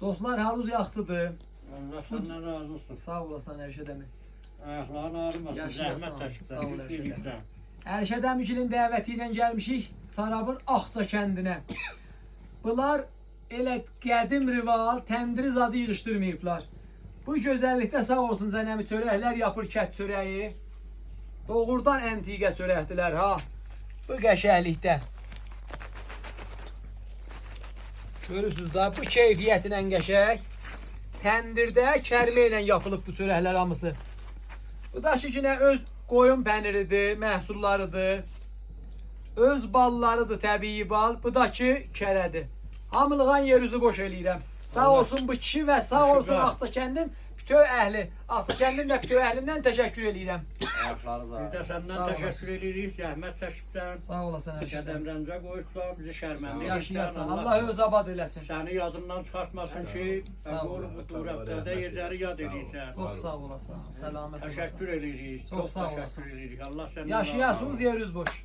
Dostlar, halınız yaxşıdır. Allah senden razı olsun. Sağ olasın Erşad əmi. Ayakların ağrımasın. Yaşayasın. Zahmet taşıptan. Sağ ol, Erşad əmi. Yükselirsen. Erşad əmicinin dəvəti ilə gəlmişik Sarabın Axça kəndinə. Bunlar elə qədim rival, təndiri zadı yığışdırmayıblar. Bu gözəllikdə sağ olsun Zənəmi çörəklər yapır, kət çörəyi. Doğrudan əntiqə çörəkdilər ha. Bu qəşənglikdə. Görürsünüz da, bu keyfiyyətlə qəşəng. Təndirdə kərmə ilə yapılıb bu çörəklər hamısı. Bu da ki, yine öz qoyun pəniridir, məhsullarıdır. Öz ballarıdır, təbii bal. Bu da ki, kərədir. Hamılığan yerüzü boş eləyirəm. Sağ olsun bu kişi və sağ olsun Axça kəndin bütün əhli. Axça kəndin və bütün əhlindən təşəkkür eləyirəm. Biz de senden teşekkür ederiz. Zahmet taşıptan. Sağ olasın Erşad əmi. Qədəmrəncə qoyubsan, bizi şərməndə Yaşayasın. Allah öz abad eləsin. Səni yadından çıxartmasın ki, Sağ ol. bu qudurətlərdə yerləri yad edirsən. Çox sağ olasın. Səlamət olasın. Təşəkkür edirik. Çox sağ Təşəkkür olasın. edirik. Allah səndən Yaşayasınız yeriniz boş.